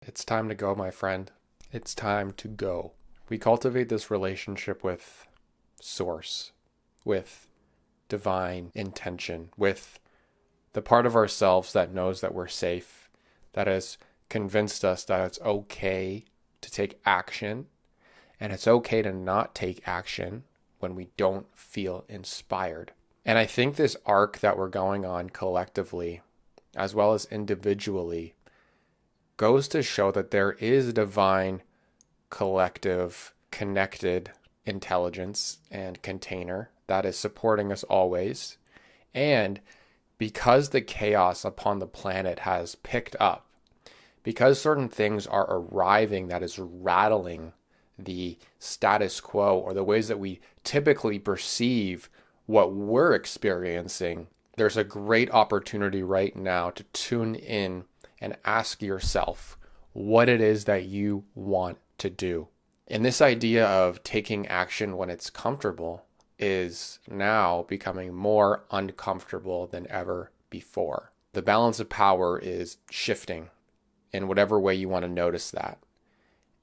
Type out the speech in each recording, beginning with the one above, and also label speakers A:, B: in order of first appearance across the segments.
A: It's time to go, my friend. It's time to go. We cultivate this relationship with Source, with divine intention, with the part of ourselves that knows that we're safe, that has convinced us that it's okay to take action, and it's okay to not take action when we don't feel inspired. And I think this arc that we're going on collectively, as well as individually, goes to show that there is divine, collective, connected intelligence and container that is supporting us always. And because the chaos upon the planet has picked up, because certain things are arriving that is rattling the status quo or the ways that we typically perceive what we're experiencing, there's a great opportunity right now to tune in and ask yourself what it is that you want to do. And this idea of taking action when it's comfortable is now becoming more uncomfortable than ever before. The balance of power is shifting in whatever way you want to notice that,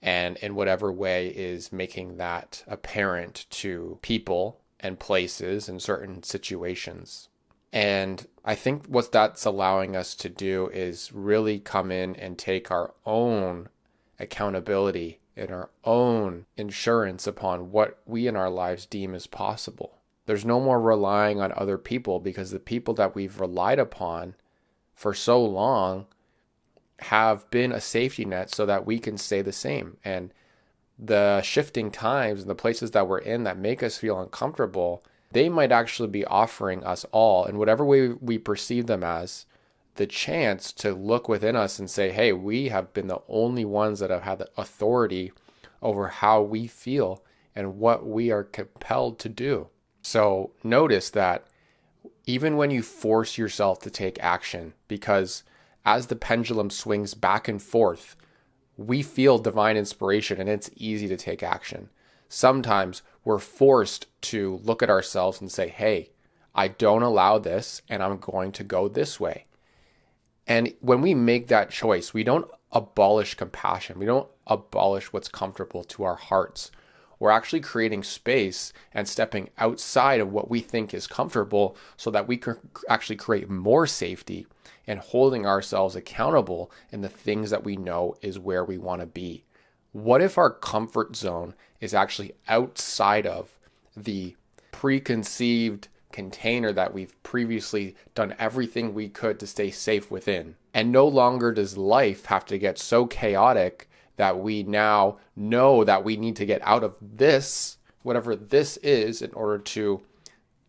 A: and in whatever way is making that apparent to people and places and certain situations. And I think what that's allowing us to do is really come in and take our own accountability and our own insurance upon what we in our lives deem as possible. There's no more relying on other people, because the people that we've relied upon for so long have been a safety net so that we can stay the same. And the shifting times and the places that we're in that make us feel uncomfortable, they might actually be offering us all, in whatever way we perceive them as, the chance to look within us and say, hey, we have been the only ones that have had the authority over how we feel and what we are compelled to do. So notice that even when you force yourself to take action, because as the pendulum swings back and forth, we feel divine inspiration and it's easy to take action. Sometimes we're forced to look at ourselves and say, hey, I don't allow this and I'm going to go this way. And when we make that choice, we don't abolish compassion. We don't abolish what's comfortable to our hearts. We're actually creating space and stepping outside of what we think is comfortable so that we can actually create more safety and holding ourselves accountable in the things that we know is where we want to be. What if our comfort zone is actually outside of the preconceived container that we've previously done everything we could to stay safe within? And no longer does life have to get so chaotic that we now know that we need to get out of this, whatever this is, in order to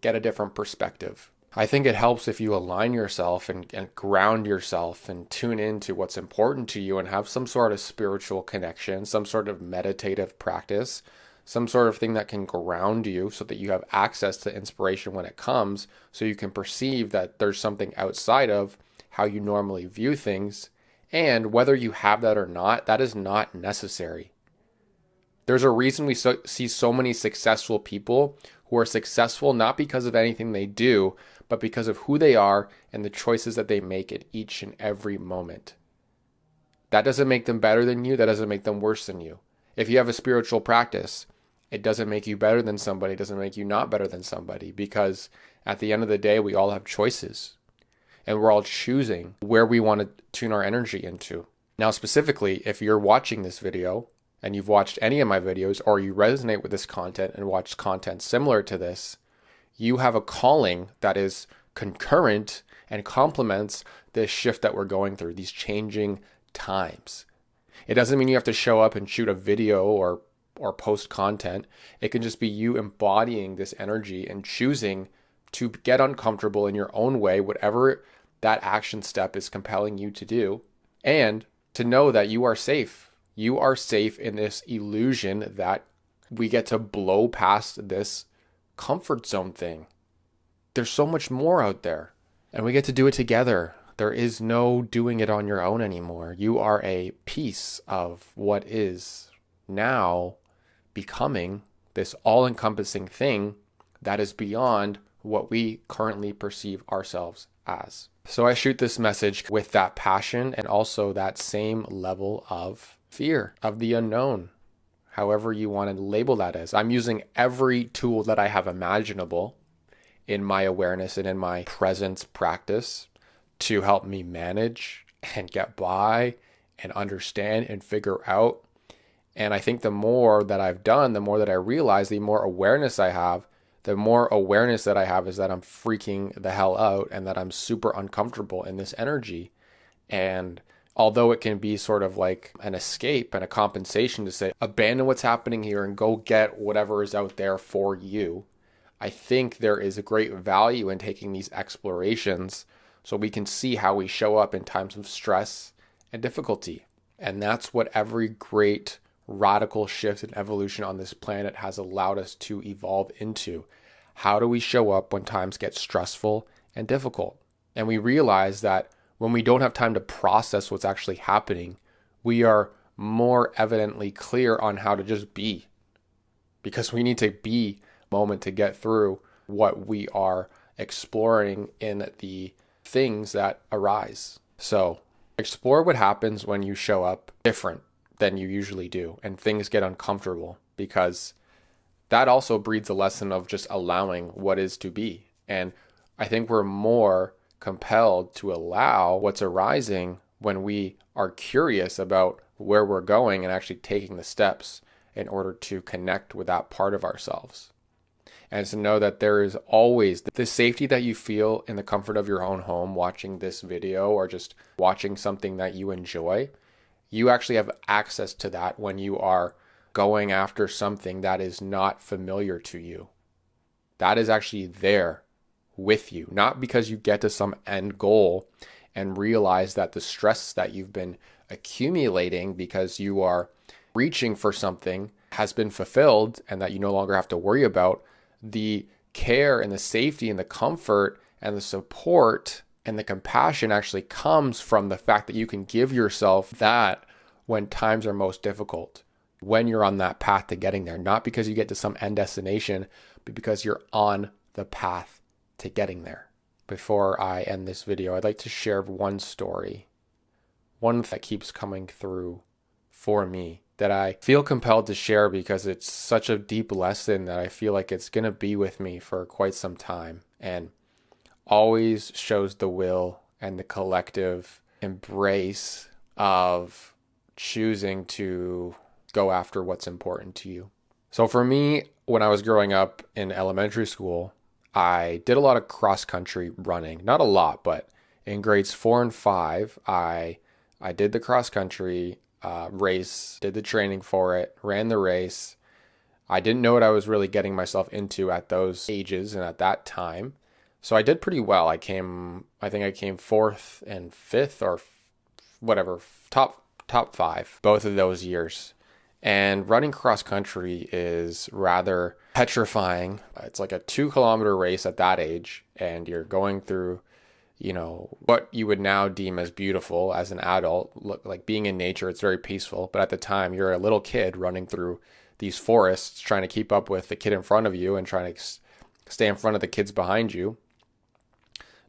A: get a different perspective. I think it helps if you align yourself and ground yourself and tune into what's important to you and have some sort of spiritual connection, some sort of meditative practice, some sort of thing that can ground you so that you have access to inspiration when it comes, so you can perceive that there's something outside of how you normally view things. And whether you have that or not, that is not necessary. There's a reason we see so many successful people who are successful not because of anything they do, but because of who they are and the choices that they make at each and every moment. That doesn't make them better than you. That doesn't make them worse than you. If you have a spiritual practice, it doesn't make you better than somebody. It doesn't make you not better than somebody, because at the end of the day, we all have choices. And we're all choosing where we want to tune our energy into. Now, specifically, if you're watching this video and you've watched any of my videos, or you resonate with this content and watch content similar to this, you have a calling that is concurrent and complements this shift that we're going through, these changing times. It doesn't mean you have to show up and shoot a video or post content. It can just be you embodying this energy and choosing to get uncomfortable in your own way, whatever that action step is compelling you to do, and to know that you are safe. You are safe in this illusion that we get to blow past this comfort zone thing. There's so much more out there, and we get to do it together. There is no doing it on your own anymore. You are a piece of what is now becoming this all-encompassing thing that is beyond what we currently perceive ourselves as. So I shoot this message with that passion and also that same level of fear of the unknown, however you want to label that as. I'm using every tool that I have imaginable in my awareness and in my presence practice to help me manage and get by and understand and figure out. And I think the more that I've done, the more that I realize, the more awareness I have, the more awareness that I have is that I'm freaking the hell out and that I'm super uncomfortable in this energy. And although it can be sort of like an escape and a compensation to say, abandon what's happening here and go get whatever is out there for you, I think there is a great value in taking these explorations so we can see how we show up in times of stress and difficulty. And that's what every great radical shift in evolution on this planet has allowed us to evolve into. How do we show up when times get stressful and difficult? And we realize that when we don't have time to process what's actually happening, we are more evidently clear on how to just be, because we need to be moment to get through what we are exploring in the things that arise. So explore what happens when you show up different than you usually do and things get uncomfortable, because that also breeds a lesson of just allowing what is to be. And I think we're more compelled to allow what's arising when we are curious about where we're going and actually taking the steps in order to connect with that part of ourselves. And to know that there is always the safety that you feel in the comfort of your own home watching this video or just watching something that you enjoy. You actually have access to that when you are going after something that is not familiar to you. That is actually there with you, not because you get to some end goal and realize that the stress that you've been accumulating because you are reaching for something has been fulfilled and that you no longer have to worry about. The care and the safety and the comfort and the support and the compassion actually comes from the fact that you can give yourself that when times are most difficult, when you're on that path to getting there, not because you get to some end destination, but because you're on the path to getting there. Before I end this video, I'd like to share one story, one that keeps coming through for me, that I feel compelled to share because it's such a deep lesson that I feel like it's going to be with me for quite some time and always shows the will and the collective embrace of choosing to go after what's important to you. So for me, when I was growing up in elementary school, I did a lot of cross-country running. Not a lot, but in grades 4 and 5, I did the cross-country race, did the training for it, ran the race. I didn't know what I was really getting myself into at those ages and at that time. So I did pretty well. I think I came 4th and 5th or whatever, top 5, both of those years. And running cross country is rather petrifying. It's like a 2-kilometer race at that age, and you're going through, what you would now deem as beautiful as an adult. Look, like being in nature, it's very peaceful. But at the time, you're a little kid running through these forests, trying to keep up with the kid in front of you and trying to stay in front of the kids behind you.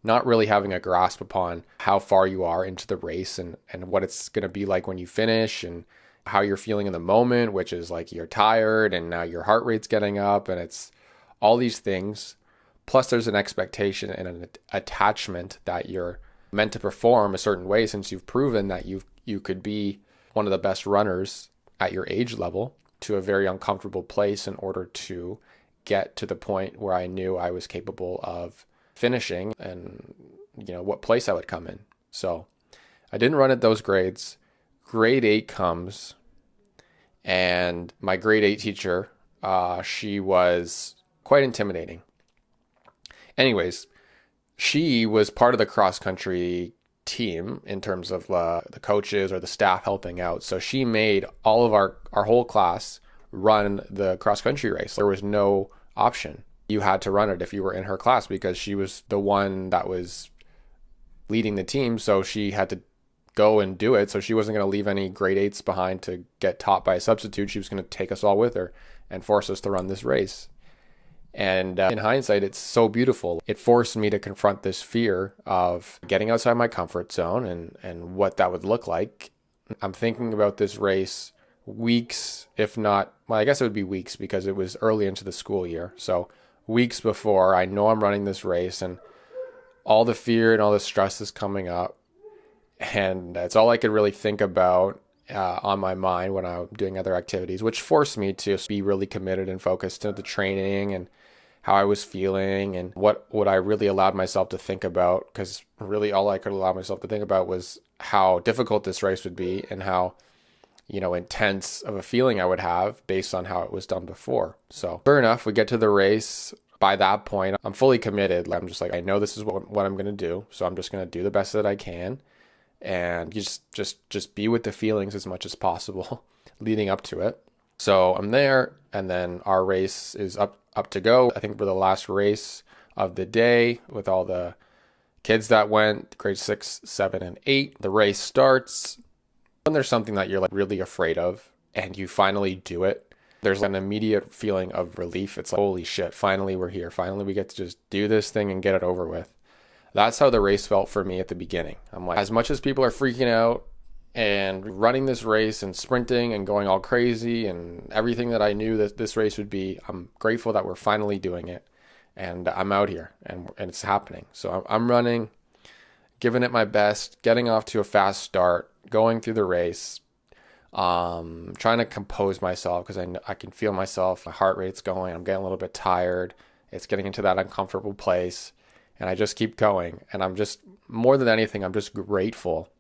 A: Not really having a grasp upon how far you are into the race and what it's going to be like when you finish and how you're feeling in the moment, which is like you're tired and now your heart rate's getting up and it's all these things. Plus there's an expectation and an attachment that you're meant to perform a certain way since you've proven that you could be one of the best runners at your age level to a very uncomfortable place in order to get to the point where I knew I was capable of finishing and what place I would come in. So I didn't run at those grades. Grade 8 comes, and my grade 8 teacher, she was quite intimidating. Anyways, she was part of the cross-country team in terms of the coaches or the staff helping out. So she made all of our whole class run the cross-country race. There was no option. You had to run it if you were in her class because she was the one that was leading the team. So she had to go and do it. So she wasn't going to leave any grade 8s behind to get taught by a substitute. She was going to take us all with her and force us to run this race. And in hindsight, it's so beautiful. It forced me to confront this fear of getting outside my comfort zone and what that would look like. I'm thinking about this race weeks, if not, well, I guess it would be weeks because it was early into the school year. So weeks before, I know I'm running this race and all the fear and all the stress is coming up. And that's all I could really think about on my mind when I'm doing other activities, which forced me to be really committed and focused to the training and how I was feeling and what I really allowed myself to think about, because really all I could allow myself to think about was how difficult this race would be and how, intense of a feeling I would have based on how it was done before. So sure enough, we get to the race. By that point, I'm fully committed. I'm just like, I know this is what I'm going to do. So I'm just going to do the best that I can and just be with the feelings as much as possible leading up to it. So I'm there, and then our race is up to go. I think we're the last race of the day with all the kids that went, grade 6, 7, and 8. The race starts. When there's something that you're like really afraid of and you finally do it, there's an immediate feeling of relief. It's like, holy shit, finally we're here. Finally we get to just do this thing and get it over with. That's how the race felt for me at the beginning. I'm like, as much as people are freaking out and running this race and sprinting and going all crazy and everything that I knew that this race would be, I'm grateful that we're finally doing it. And I'm out here and it's happening. So I'm running, giving it my best, getting off to a fast start, going through the race, trying to compose myself because I can feel myself, my heart rate's going, I'm getting a little bit tired. It's getting into that uncomfortable place. And I just keep going. And I'm just, more than anything, I'm just grateful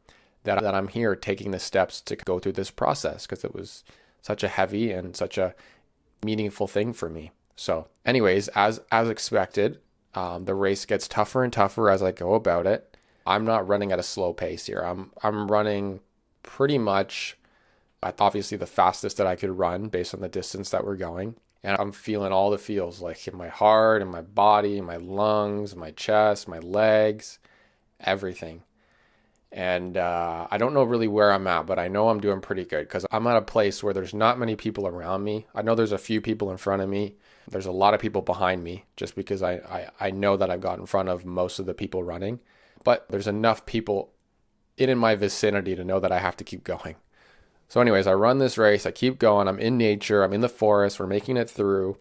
A: that I'm here taking the steps to go through this process because it was such a heavy and such a meaningful thing for me. So anyways, as expected, the race gets tougher and tougher as I go about it. I'm not running at a slow pace here. I'm running pretty much at obviously the fastest that I could run based on the distance that we're going. And I'm feeling all the feels like in my heart and my body, my lungs, my chest, my legs, everything. And I don't know really where I'm at, but I know I'm doing pretty good because I'm at a place where there's not many people around me. I know there's a few people in front of me. There's a lot of people behind me just because I know that I've got in front of most of the people running. But there's enough people in my vicinity to know that I have to keep going. So anyways, I run this race. I keep going. I'm in nature. I'm in the forest. We're making it through,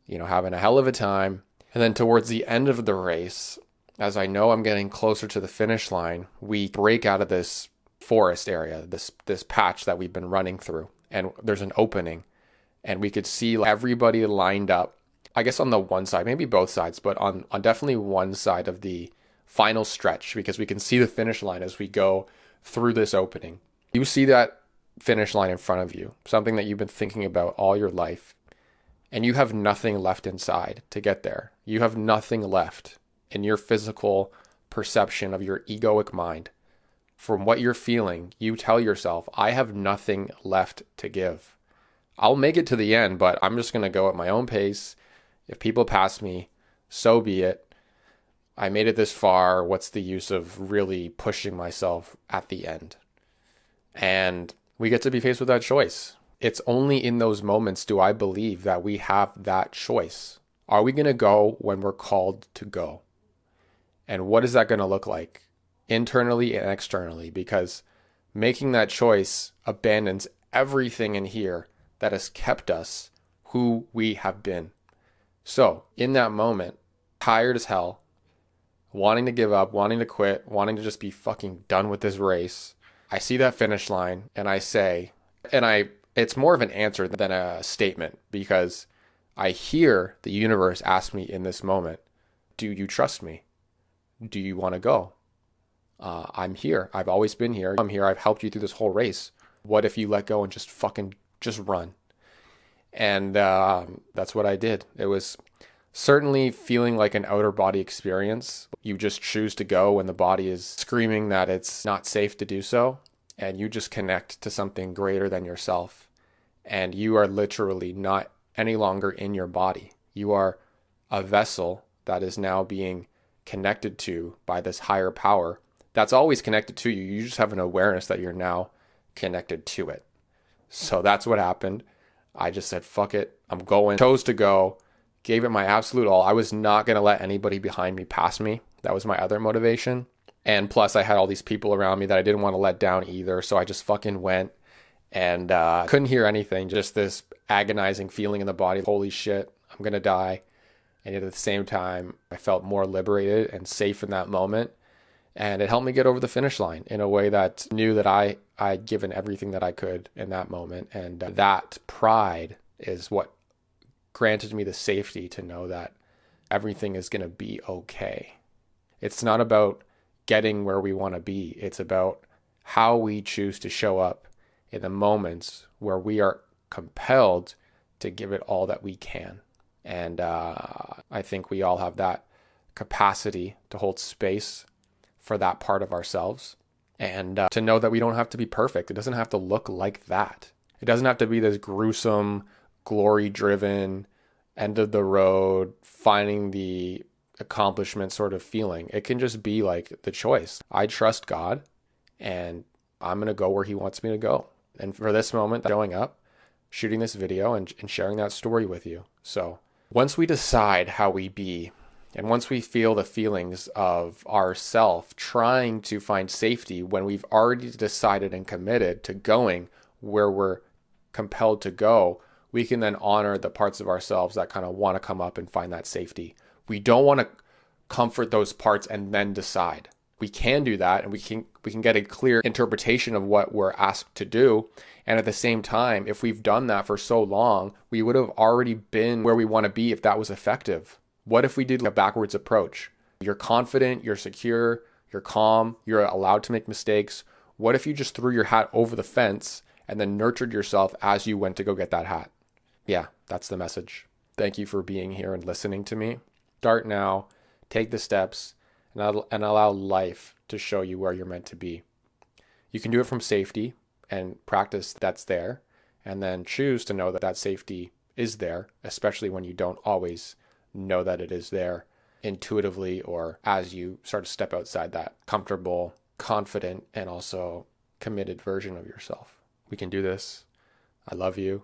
A: having a hell of a time. And then towards the end of the race, as I know I'm getting closer to the finish line, we break out of this forest area, this patch that we've been running through. And there's an opening. And we could see everybody lined up, I guess on the one side, maybe both sides, but on definitely one side of the final stretch, because we can see the finish line as we go through this opening. You see that finish line in front of you, something that you've been thinking about all your life, and you have nothing left inside to get there. You have nothing left in your physical perception of your egoic mind. From what you're feeling, you tell yourself, I have nothing left to give. I'll make it to the end, but I'm just going to go at my own pace. If people pass me, so be it. I made it this far. What's the use of really pushing myself at the end? And we get to be faced with that choice. It's only in those moments do I believe that we have that choice. Are we going to go when we're called to go? And what is that going to look like internally and externally? Because making that choice abandons everything in here that has kept us who we have been. So in that moment, tired as hell, wanting to give up, wanting to quit, wanting to just be fucking done with this race, I see that finish line and I say, it's more of an answer than a statement because I hear the universe ask me in this moment, do you trust me? Do you want to go? I'm here. I've always been here. I'm here. I've helped you through this whole race. What if you let go and just run? And that's what I did. It was certainly feeling like an outer body experience. You just choose to go when the body is screaming that it's not safe to do so. And you just connect to something greater than yourself. And you are literally not any longer in your body. You are a vessel that is now being connected to by this higher power that's always connected to you. You just have an awareness that you're now connected to it. So that's what happened. I just said, fuck it. I'm going. Chose to go. gave it my absolute all. I was not going to let anybody behind me pass me. That was my other motivation. And plus I had all these people around me that I didn't want to let down either. So I just fucking went and couldn't hear anything. Just this agonizing feeling in the body. Holy shit, I'm going to die. And yet at the same time, I felt more liberated and safe in that moment. And it helped me get over the finish line in a way that knew that I'd given everything that I could in that moment. And that pride is what granted me the safety to know that everything is going to be okay. It's not about getting where we want to be. It's about how we choose to show up in the moments where we are compelled to give it all that we can. And I think we all have that capacity to hold space for that part of ourselves, and to know that we don't have to be perfect. It doesn't have to look like that. It doesn't have to be this gruesome, glory-driven, end of the road, finding the accomplishment sort of feeling. It can just be like the choice. I trust God, and I'm going to go where he wants me to go. And for this moment, showing up, shooting this video, and sharing that story with you. So once we decide how we be, and once we feel the feelings of ourself trying to find safety when we've already decided and committed to going where we're compelled to go, we can then honor the parts of ourselves that kind of want to come up and find that safety. We don't want to comfort those parts and then decide. We can do that, and we can get a clear interpretation of what we're asked to do. And at the same time, if we've done that for so long, we would have already been where we want to be if that was effective. What if we did a backwards approach? You're confident, you're secure, you're calm, you're allowed to make mistakes. What if you just threw your hat over the fence and then nurtured yourself as you went to go get that hat? Yeah, that's the message. Thank you for being here and listening to me. Start now, take the steps, and allow life to show you where you're meant to be. You can do it from safety and practice that's there, and then choose to know that that safety is there, especially when you don't always know that it is there intuitively, or as you start to step outside that comfortable, confident, and also committed version of yourself. We can do this. I love you.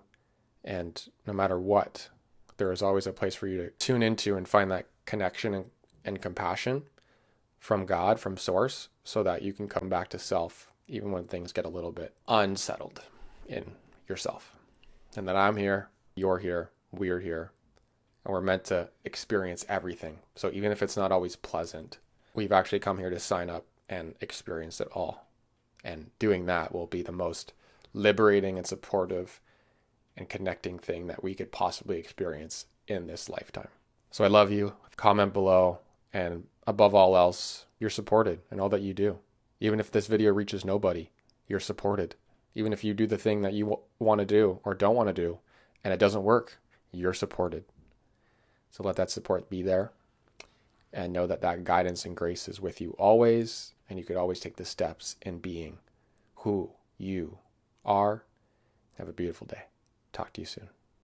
A: And no matter what, there is always a place for you to tune into and find that connection and compassion from God, from source, so that you can come back to self even when things get a little bit unsettled in yourself. And that I'm here, you're here, we're here, and we're meant to experience everything. So even if it's not always pleasant, we've actually come here to sign up and experience it all. And doing that will be the most liberating and supportive and connecting thing that we could possibly experience in this lifetime. So I love you. Comment below, and above all else, you're supported in all that you do. Even if this video reaches nobody, you're supported. Even if you do the thing that you want to do or don't want to do and it doesn't work, you're supported. So let that support be there, and know that that guidance and grace is with you always, and you could always take the steps in being who you are. Have a beautiful day. Talk to you soon.